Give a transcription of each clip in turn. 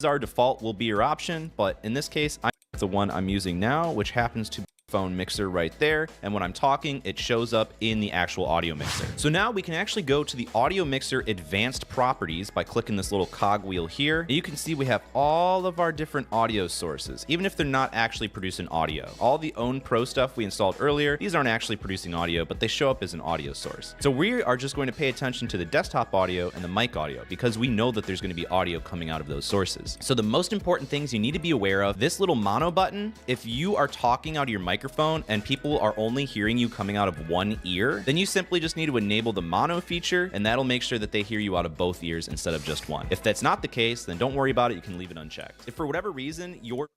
Our default will be your option, but in this case, I'm the one I'm using now, which happens to be phone mixer right there, and when I'm talking it shows up in the actual audio mixer. So now we can actually go to the audio mixer advanced properties by clicking this little cogwheel here, and you can see we have all of our different audio sources, even if they're not actually producing audio. All the Own Pro stuff we installed earlier, these aren't actually producing audio, but they show up as an audio source. So we are just going to pay attention to the desktop audio and the mic audio because we know that there's going to be audio coming out of those sources. So the most important things you need to be aware of, this little mono button, if you are talking out of your microphone and people are only hearing you coming out of one ear, then you simply just need to enable the mono feature, and that'll make sure that they hear you out of both ears instead of just one. If that's not the case, then don't worry about it. You can leave it unchecked. If for whatever reason your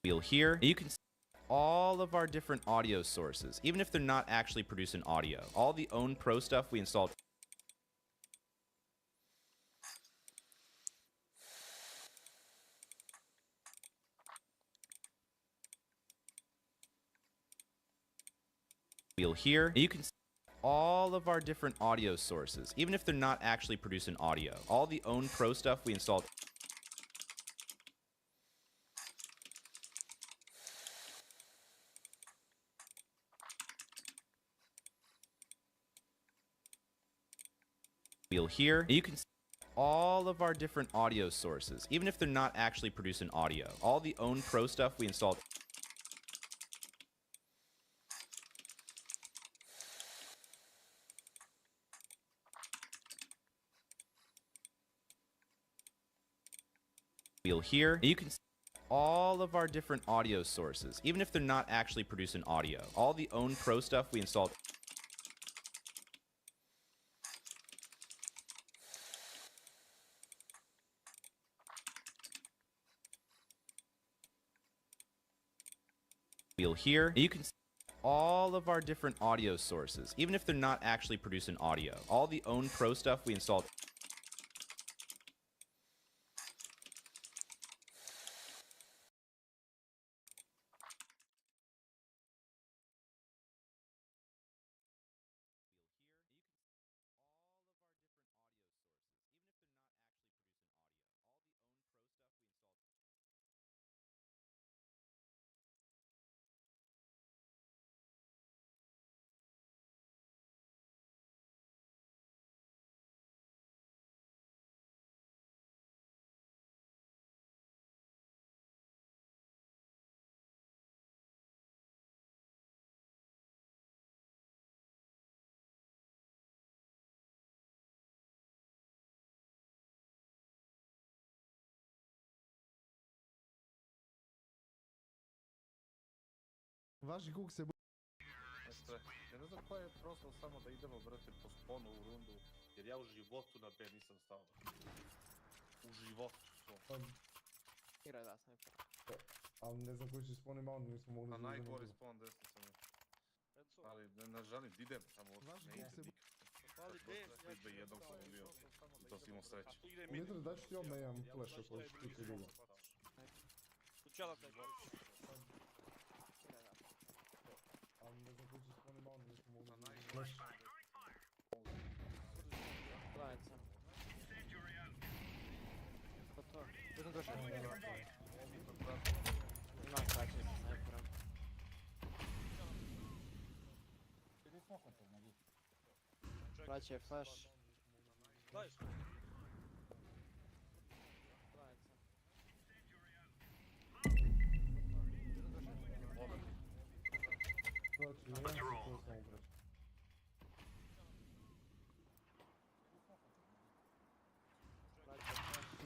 wheel here, you can see all of our different audio sources, even if they're not actually producing audio. All the Own Pro stuff we installed wheel here, you can see all of our different audio sources, even if they're not actually producing audio. All the Own Pro stuff we installed wheel here, you can see all of our different audio sources, even if they're not actually producing audio. All the Own Pro stuff we installed wheel here, you can see all of our different audio sources, even if they're not actually producing audio. All the Own Pro stuff we installed wheel here, you can see all of our different audio sources, even if they're not actually producing audio. All the Own Pro stuff we installed Važi kuk se Ja ne znam koja je prostor samo da idemo, brate, po sponu u rundu, jer ja u životu na B nisam stao. U životu. Igraj da, snajper. ali ne znam koji će spawn ima, nismo mogli Na da uzmemo najgori drugo. spawn desno sam je. Ali ne želim, idem samo, Važi ne kuk idem se nikad. Pali B, Prošle B jednom sam ubio i to si imao sreće. Umjetra da ću ti odmah imam flash ako hoćeš ti dugo. tu čela taj gori. Ali ne znam koji će spawn ima, nismo mogli Na da uzmemo najgori flash. Da, Ima kraće sa snajperom. Kraće je flash. Znači, jedan se to samo kreće.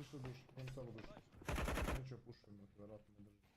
Išao duš, on samo duš. Neću ja pušujem, vjerojatno ne drži.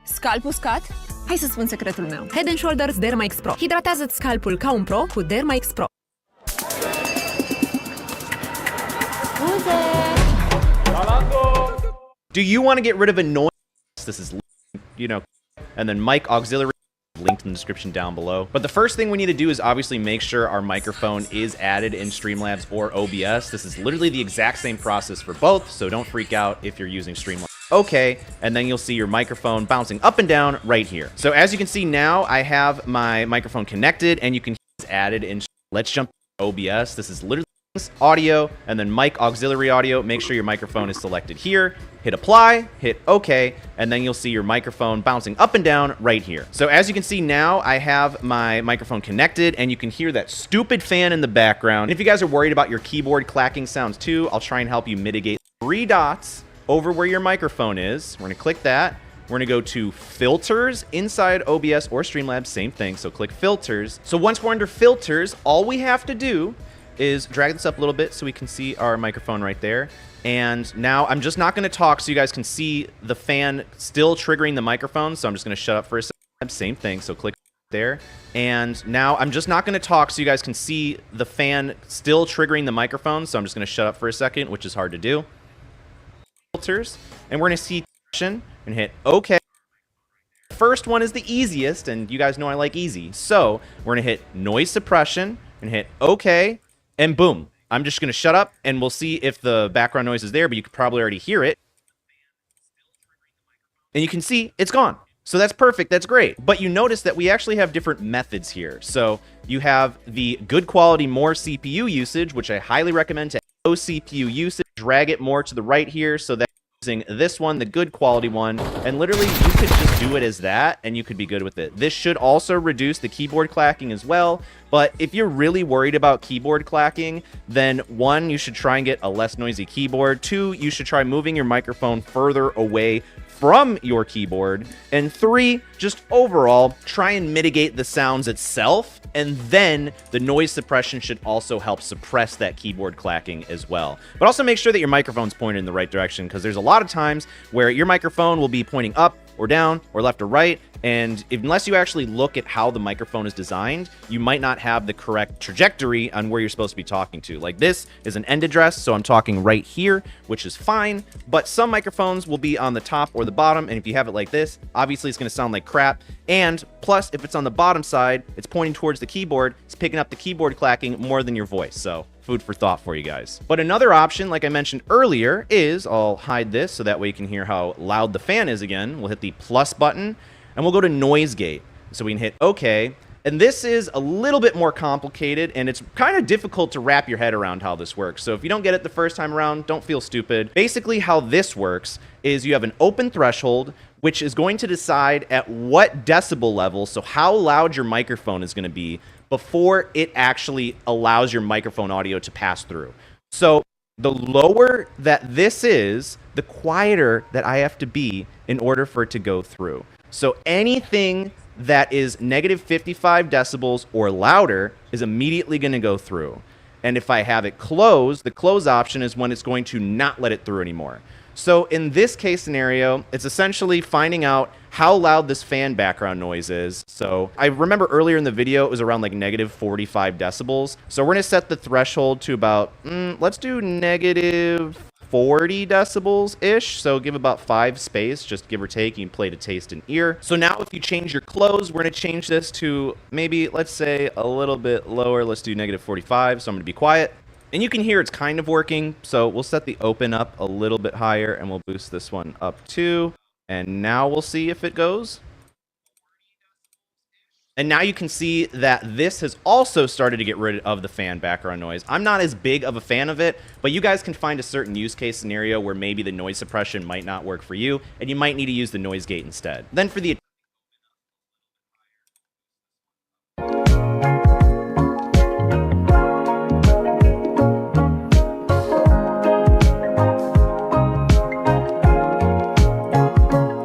Scalp uscat? Hai să spun secretul meu. Head & Shoulders Derma X Pro. Hidratează-ți scalpul ca un pro cu Derma X Pro. Do you want to get rid of annoying? This is, you know, and then mic auxiliary linked in the description down below. But the first thing we need to do is obviously make sure our microphone is added in Streamlabs or OBS. This is literally the exact same process for both, so don't freak out if you're using Streamlabs. Okay, and then you'll see your microphone bouncing up and down right here. So as you can see now, I have my microphone connected, and you can hear it's added in. Let's jump to OBS. This is literally audio, and then mic auxiliary audio. Make sure your microphone is selected here. Hit apply, hit OK, and then you'll see your microphone bouncing up and down right here. So as you can see now, I have my microphone connected, and you can hear that stupid fan in the background. If you guys are worried about your keyboard clacking sounds too, I'll try and help you mitigate. 3 dots over where your microphone is. We're going to click that. we're gonna go to filters inside OBS or Streamlabs, same thing. So click filters. So once we're under filters, all we have to do is drag this up a little bit so we can see our microphone right there. And now I'm just not gonna talk so you guys can see the fan still triggering the microphone. So I'm just gonna shut up for a second. Same thing, so click there. And now I'm just not gonna talk so you guys can see the fan still triggering the microphone. So I'm just gonna shut up for a second, which is hard to do. Filters, and we're gonna see and hit OK. First one is the easiest, and you guys know I like easy. So we're gonna hit noise suppression and hit OK, and boom. I'm just gonna shut up, and we'll see if the background noise is there, but you could probably already hear it. And you can see it's gone. So that's perfect, that's great. But you notice that we actually have different methods here. So you have the good quality more CPU usage, which I highly recommend to low CPU usage. Drag it more to the right here so that this one, the good quality one, and literally you could just do it as that and you could be good with it. This should also reduce the keyboard clacking as well, but if you're really worried about keyboard clacking, then 1, you should try and get a less noisy keyboard. 2, you should try moving your microphone further away from your keyboard, and 3, just overall try and mitigate the sounds itself, and then the noise suppression should also help suppress that keyboard clacking as well. But also make sure that your microphone's pointed in the right direction, because there's a lot of times where your microphone will be pointing up or down or left or right, and unless you actually look at how the microphone is designed, you might not have the correct trajectory on where you're supposed to be talking to. Like this is an end address, so I'm talking right here, which is fine, but some microphones will be on the top or the bottom, and if you have it like this, obviously it's going to sound like crap. And plus, if it's on the bottom side, it's pointing towards the keyboard, it's picking up the keyboard clacking more than your voice. So food for thought for you guys. But another option, like I mentioned earlier, is I'll hide this so that way you can hear how loud the fan is again. We'll hit the plus button and we'll go to noise gate. So we can hit OK. And this is a little bit more complicated, and it's kind of difficult to wrap your head around how this works. So if you don't get it the first time around, don't feel stupid. Basically, how this works is you have an open threshold, which is going to decide at what decibel level, so how loud your microphone is going to be before it actually allows your microphone audio to pass through. So the lower that this is, the quieter that I have to be in order for it to go through. So anything that is negative 55 decibels or louder is immediately going to go through. And if I have it closed, the close option is when it's going to not let it through anymore. So in this case scenario, it's essentially finding out how loud this fan background noise is. So I remember earlier in the video, it was around like negative 45 decibels. So we're going to set the threshold to about, let's do negative 40 decibels-ish, so give about 5 space, just give or take. You can play to taste and ear. So now if you change your close, we're going to change this to maybe, let's say, a little bit lower. Let's do negative 45, so I'm going to be quiet. And you can hear it's kind of working, so we'll set the open up a little bit higher, and we'll boost this one up too. And now we'll see if it goes. And now you can see that this has also started to get rid of the fan background noise. I'm not as big of a fan of it, but you guys can find a certain use case scenario where maybe the noise suppression might not work for you, and you might need to use the noise gate instead. Then for the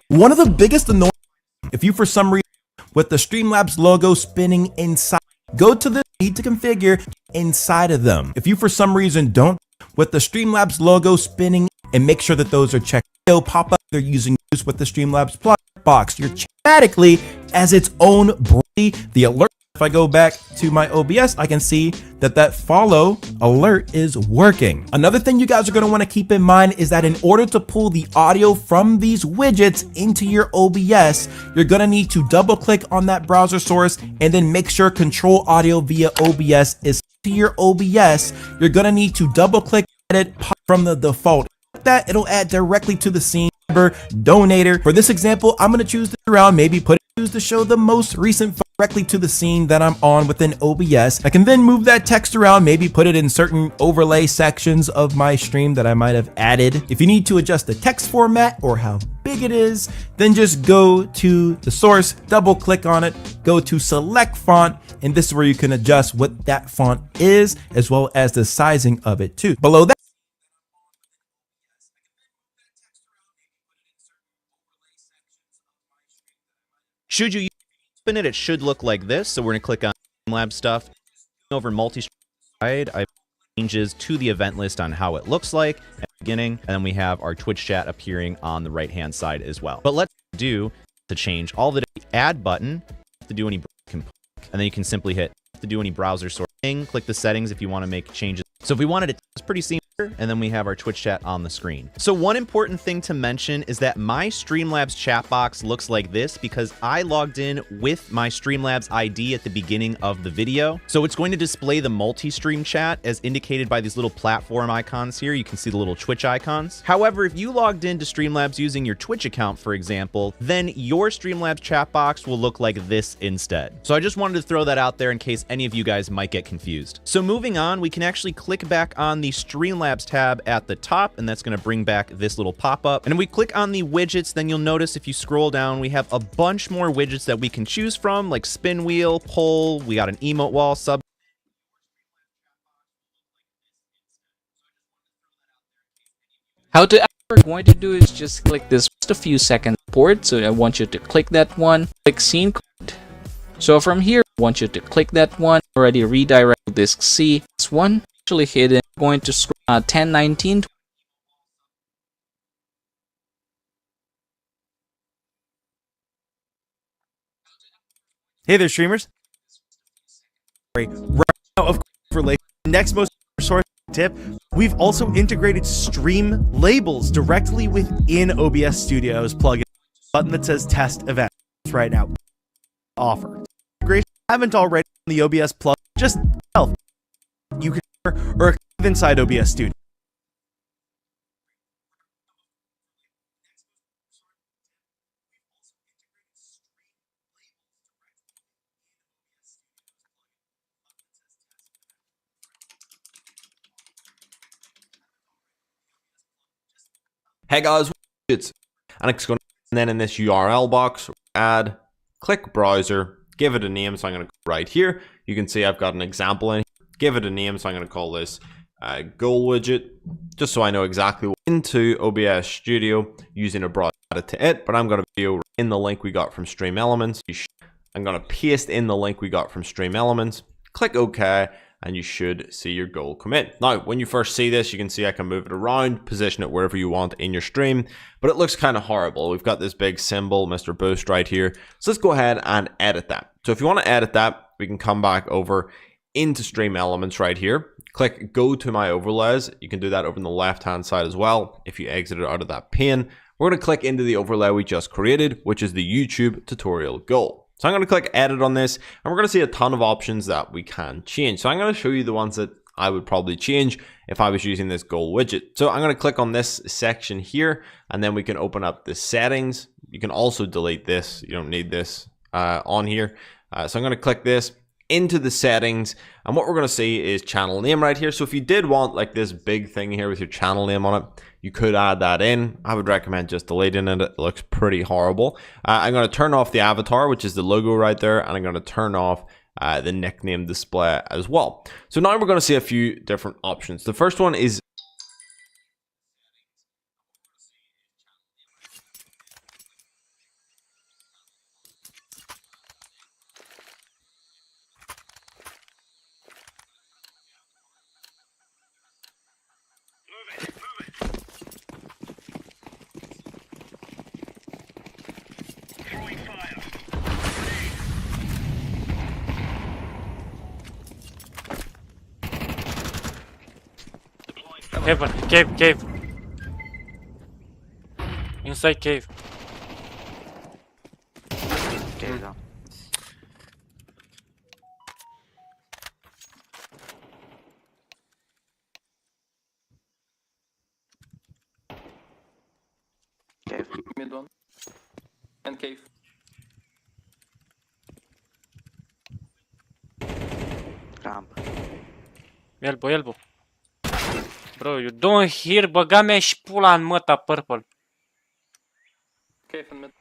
one of the biggest annoyances, if you for some reason with the Streamlabs logo spinning inside, go to the need to configure inside of them. If you for some reason don't, with the Streamlabs logo spinning, and make sure that those are checked, it'll pop up they're using use with the Streamlabs plug box. You're automatically as its own the alert. If I go back to my OBS, I can see that that follow alert is working. Another thing you guys are going to want to keep in mind is that in order to pull the audio from these widgets into your OBS, you're going to need to double click on that browser source and then make sure control audio via OBS is to your OBS. You're going to need to double click edit from the default. That it'll add directly to the scene donator. For this example, I'm going to choose this around, maybe choose to show the most recent directly to the scene that I'm on within OBS. I can then move that text around, maybe put it in certain overlay sections of my stream that I might have added. If you need to adjust the text format or how big it is, then just go to the source, double click on it, go to select font, and this is where you can adjust what that font is, as well as the sizing of it too. Below that, Should you open it, it should look like this. So we're going to click on Streamlabs stuff. Over multi-stream side, I changes to the event list on how it looks like at the beginning, and then we have our Twitch chat appearing on the right-hand side as well. But let's do to change all the add button to do any, and then you can simply hit to do any browser sort of thing. Click the settings if you want to make changes. So if we wanted it, it's pretty seamless. And then we have our Twitch chat on the screen. So one important thing to mention is that my Streamlabs chat box looks like this because I logged in with my Streamlabs ID at the beginning of the video. So it's going to display the multi-stream chat as indicated by these little platform icons here. You can see the little Twitch icons. However, if you logged into Streamlabs using your Twitch account, for example, then your Streamlabs chat box will look like this instead. So I just wanted to throw that out there in case any of you guys might get confused. So moving on, we can actually click back on the Streamlabs tab at the top, and that's going to bring back this little pop-up. And if we click on the widgets, then you'll notice if you scroll down, we have a bunch more widgets that we can choose from, like spin wheel, poll, we got an emote wall, sub. How to we're going to do is just click this just a few seconds port. So I want you to click that one, click scene code. So from here, I want you to click that one, already redirect to disk C. This one actually hidden. Going to scroll 1019. Hey there, streamers. Right now, of course, for like next most source tip, we've also integrated stream labels directly within OBS Studios plugin. Button that says test event right now. Offer. Great. Haven't already on the OBS plugin, just help. You can or inside OBS Studio. Hey guys, it's Alex going, and then in this URL box, add, click browser, give it a name. So I'm going to go right here. You can see I've got an example in here. Give it a name. So I'm going to call this goal widget, just so I know exactly what into OBS Studio using a browser to it. But I'm going to video in the link we got from Stream Elements. I'm going to paste in the link we got from Stream Elements. Click OK. And you should see your goal come in. Now, when you first see this, you can see I can move it around, position it wherever you want in your stream, but it looks kind of horrible. We've got this big symbol, Mr. Boost, right here. So let's go ahead and edit that. So if you want to edit that, we can come back over into Stream Elements right here. Click Go to My Overlays. You can do that over on the left-hand side as well. If you exit it out of that pane, we're going to click into the overlay we just created, which is the YouTube tutorial goal. So I'm going to click edit on this, and we're going to see a ton of options that we can change. So I'm going to show you the ones that I would probably change if I was using this goal widget. So I'm going to click on this section here, and then we can open up the settings. You can also delete this. You don't need this on here. So I'm going to click this into the settings, and what we're going to see is channel name right here. So if you did want like this big thing here with your channel name on it, you could add that in. I would recommend just deleting it. It looks pretty horrible. I'm going to turn off the avatar, which is the logo right there, and I'm going to turn off the nickname display as well. So now we're going to see a few different options. The first one is Heaven, cave. Inside cave. Cave down. Cave. Mid one. And cave. Ramp. Elbow. Bro, you don't hear, băga mea și pula în măta, purple. Cave and mid.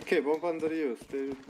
Okay, bomb under you. Stay with